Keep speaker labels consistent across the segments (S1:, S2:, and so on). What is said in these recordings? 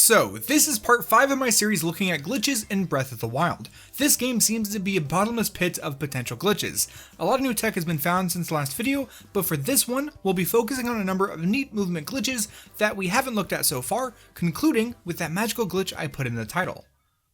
S1: So, this is part 5 of my series looking at glitches in Breath of the Wild. This game seems to be a bottomless pit of potential glitches. A lot of new tech has been found since the last video, but for this one, we'll be focusing on a number of neat movement glitches that we haven't looked at so far, concluding with that magical glitch I put in the title.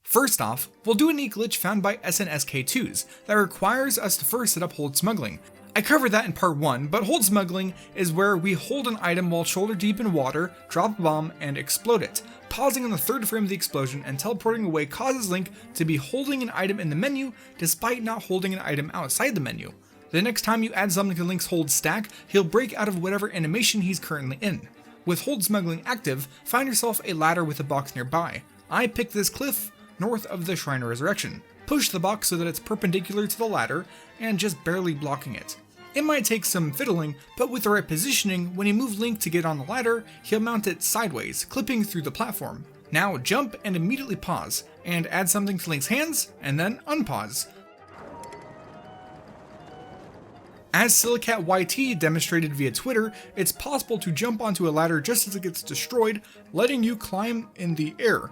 S1: First off, we'll do a neat glitch found by SNSK2s that requires us to first set up hold smuggling. I covered that in part 1, but hold smuggling is where we hold an item while shoulder deep in water, drop a bomb, and explode it. Pausing on the third frame of the explosion and teleporting away causes Link to be holding an item in the menu despite not holding an item outside the menu. The next time you add something to Link's hold stack, he'll break out of whatever animation he's currently in. With hold smuggling active, find yourself a ladder with a box nearby. I picked this cliff north of the Shrine of Resurrection. Push the box so that it's perpendicular to the ladder and just barely blocking it. It might take some fiddling, but with the right positioning, when you move Link to get on the ladder, he'll mount it sideways, clipping through the platform. Now jump and immediately pause, and add something to Link's hands, and then unpause. As SilicatYT demonstrated via Twitter, it's possible to jump onto a ladder just as it gets destroyed, letting you climb in the air.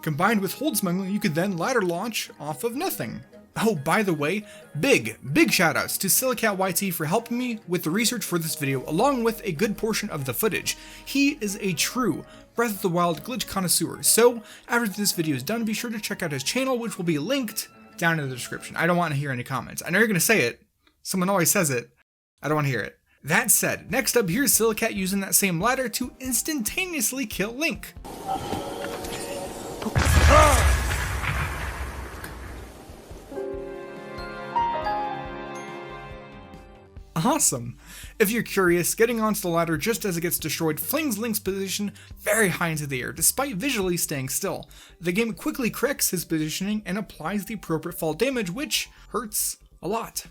S1: Combined with hold smuggling, you could then ladder launch off of nothing. Oh, by the way, big shoutouts to SilicatYT for helping me with the research for this video along with a good portion of the footage. He is a true Breath of the Wild glitch connoisseur, so after this video is done, be sure to check out his channel, which will be linked down in the description. I don't want to hear any comments. I know you're going to say it. Someone always says it. I don't want to hear it. That said, next up, here's Silicat using that same ladder to instantaneously kill Link. Awesome! If you're curious, getting onto the ladder just as it gets destroyed flings Link's position very high into the air, despite visually staying still. The game quickly corrects his positioning and applies the appropriate fall damage, which hurts a lot.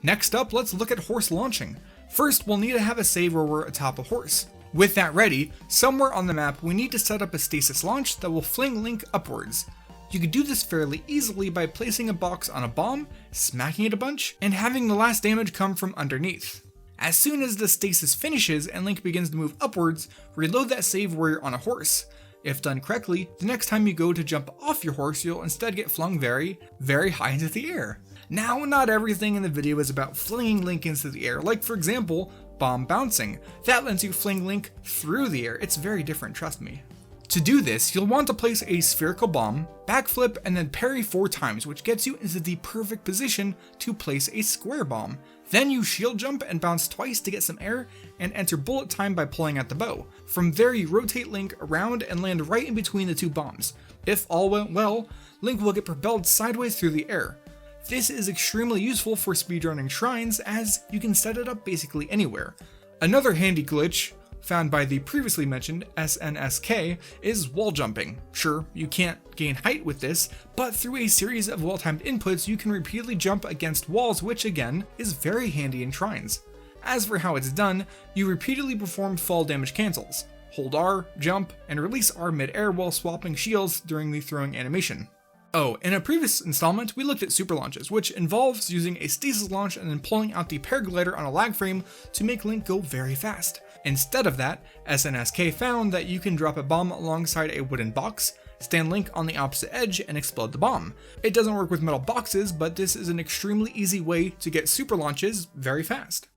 S1: Next up, let's look at horse launching. First, we'll need to have a save where we're atop a horse. With that ready, somewhere on the map we need to set up a stasis launch that will fling Link upwards. You could do this fairly easily by placing a box on a bomb, smacking it a bunch, and having the last damage come from underneath. As soon as the stasis finishes and Link begins to move upwards, reload that save where you're on a horse. If done correctly, the next time you go to jump off your horse, you'll instead get flung very high into the air. Now, not everything in the video is about flinging Link into the air, like for example, bomb bouncing. That lets you fling Link through the air. It's very different, trust me. To do this, you'll want to place a spherical bomb, backflip, and then parry 4 times, which gets you into the perfect position to place a square bomb. Then you shield jump and bounce twice to get some air, and enter bullet time by pulling at the bow. From there, you rotate Link around and land right in between the 2 bombs. If all went well, Link will get propelled sideways through the air. This is extremely useful for speedrunning shrines, as you can set it up basically anywhere. Another handy glitch found by the previously mentioned SNSK is wall jumping. Sure, you can't gain height with this, but through a series of well-timed inputs you can repeatedly jump against walls, which again is very handy in shrines. As for how it's done, you repeatedly perform fall damage cancels. Hold R, jump, and release R mid-air while swapping shields during the throwing animation. Oh, in a previous installment, we looked at super launches, which involves using a stasis launch and then pulling out the paraglider on a lag frame to make Link go very fast. Instead of that, SNSK found that you can drop a bomb alongside a wooden box, stand Link on the opposite edge, and explode the bomb. It doesn't work with metal boxes, but this is an extremely easy way to get super launches very fast.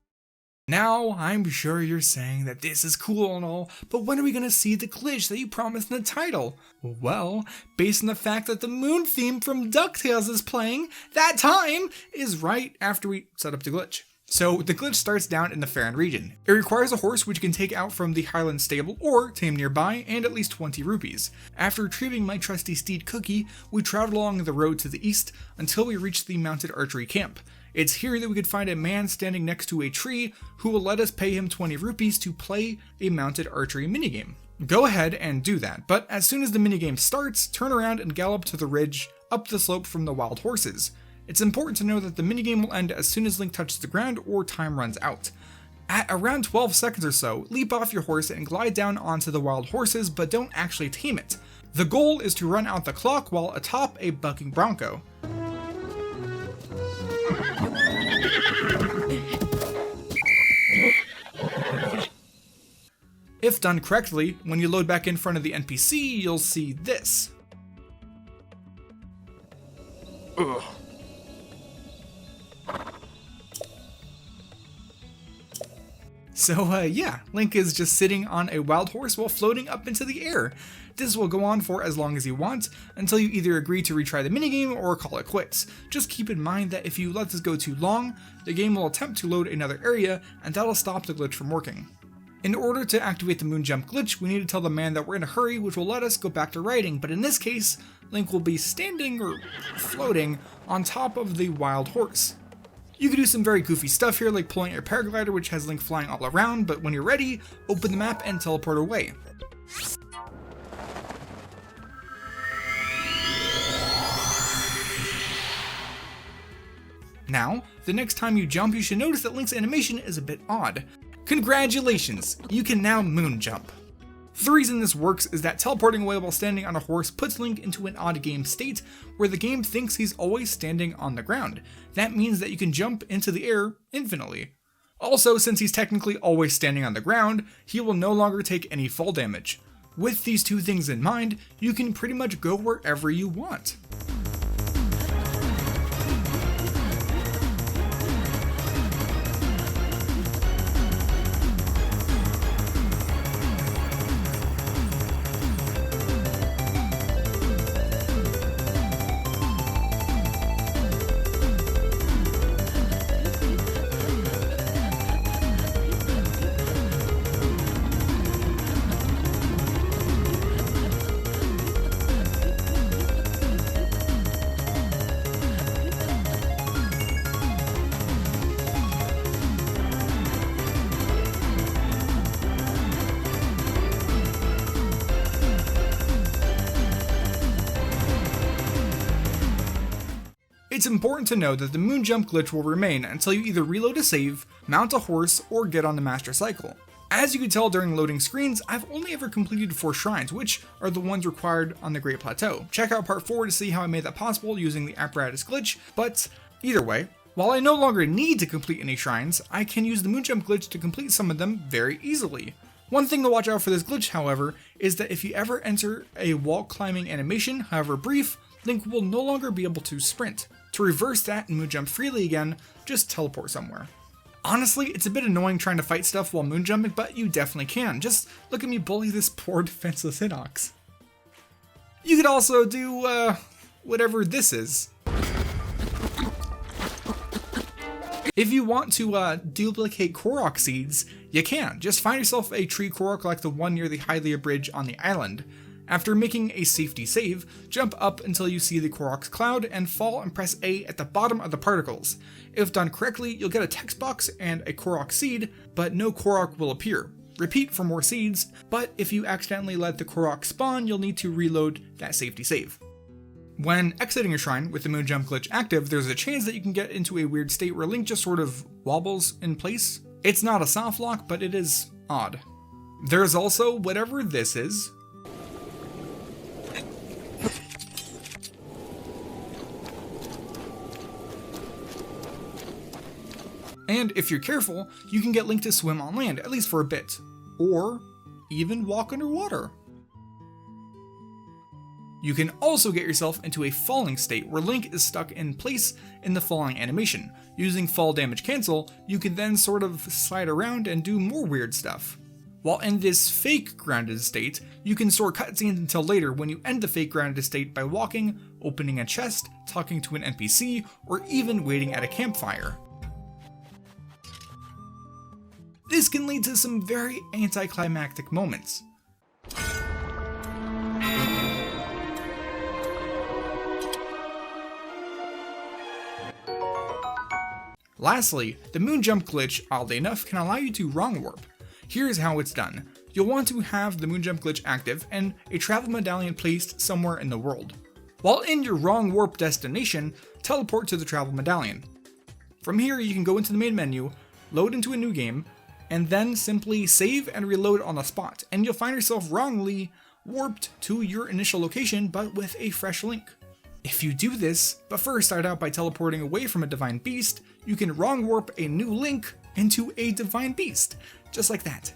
S1: Now, I'm sure you're saying that this is cool and all, but when are we going to see the glitch that you promised in the title? Well, based on the fact that the moon theme from DuckTales is playing, that time is right after we set up the glitch. So the glitch starts down in the Farron region. It requires a horse which you can take out from the Highland stable or tame nearby, and at least 20 rupees. After retrieving my trusty steed Cookie, we traveled along the road to the east until we reached the mounted archery camp. It's here that we could find a man standing next to a tree who will let us pay him 20 rupees to play a mounted archery minigame. Go ahead and do that, but as soon as the minigame starts, turn around and gallop to the ridge up the slope from the wild horses. It's important to know that the minigame will end as soon as Link touches the ground or time runs out. At around 12 seconds or so, leap off your horse and glide down onto the wild horses, but don't actually tame it. The goal is to run out the clock while atop a bucking bronco. If done correctly, when you load back in front of the NPC, you'll see this. Ugh. So yeah, Link is just sitting on a wild horse while floating up into the air. This will go on for as long as you want, until you either agree to retry the minigame or call it quits. Just keep in mind that if you let this go too long, the game will attempt to load another area, and that'll stop the glitch from working. In order to activate the moon jump glitch, we need to tell the man that we're in a hurry, which will let us go back to riding, but in this case, Link will be standing or floating on top of the wild horse. You can do some very goofy stuff here, like pulling your paraglider, which has Link flying all around, but when you're ready, open the map and teleport away. Now, the next time you jump, you should notice that Link's animation is a bit odd. Congratulations! You can now moon jump. The reason this works is that teleporting away while standing on a horse puts Link into an odd game state where the game thinks he's always standing on the ground. That means that you can jump into the air infinitely. Also, since he's technically always standing on the ground, he will no longer take any fall damage. With these two things in mind, you can pretty much go wherever you want. It's important to know that the moon jump glitch will remain until you either reload a save, mount a horse, or get on the master cycle. As you can tell during loading screens, I've only ever completed 4 shrines, which are the ones required on the Great Plateau. Check out part 4 to see how I made that possible using the apparatus glitch, but either way, while I no longer need to complete any shrines, I can use the moon jump glitch to complete some of them very easily. One thing to watch out for this glitch, however, is that if you ever enter a wall climbing animation, however brief, Link will no longer be able to sprint. To reverse that and moon jump freely again, just teleport somewhere. Honestly, it's a bit annoying trying to fight stuff while moon jumping, but you definitely can. Just look at me bully this poor defenseless Hinox. You could also do, whatever this is. If you want to duplicate Korok seeds, you can. Just find yourself a tree Korok like the one near the Hyrule bridge on the island. After making a safety save, jump up until you see the Korok's cloud and fall and press A at the bottom of the particles. If done correctly, you'll get a text box and a Korok seed, but no Korok will appear. Repeat for more seeds, but if you accidentally let the Korok spawn, you'll need to reload that safety save. When exiting a shrine with the moon jump glitch active, there's a chance that you can get into a weird state where Link just sort of wobbles in place. It's not a soft lock, but it is odd. There's also whatever this is. And if you're careful, you can get Link to swim on land, at least for a bit. Or even walk underwater. You can also get yourself into a falling state where Link is stuck in place in the falling animation. Using fall damage cancel, you can then sort of slide around and do more weird stuff. While in this fake grounded state, you can store cutscenes until later when you end the fake grounded state by walking, opening a chest, talking to an NPC, or even waiting at a campfire. This can lead to some very anticlimactic moments. Lastly, the moon jump glitch, oddly enough, can allow you to wrong warp. Here's how it's done. You'll want to have the moon jump glitch active and a travel medallion placed somewhere in the world. While in your wrong warp destination, teleport to the travel medallion. From here, you can go into the main menu, load into a new game, and then simply save and reload on the spot, and you'll find yourself wrongly warped to your initial location, but with a fresh Link. If you do this, but first start out by teleporting away from a divine beast, you can wrong warp a new Link into a divine beast, just like that.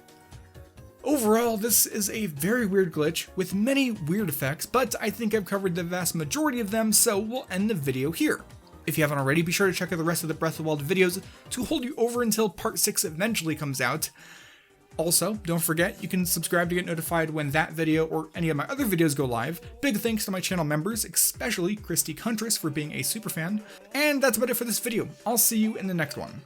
S1: Overall, this is a very weird glitch with many weird effects, but I think I've covered the vast majority of them, so we'll end the video here. If you haven't already, be sure to check out the rest of the Breath of the Wild videos to hold you over until Part 6 eventually comes out. Also, don't forget, you can subscribe to get notified when that video or any of my other videos go live. Big thanks to my channel members, especially Christy Huntress for being a superfan. And that's about it for this video. I'll see you in the next one.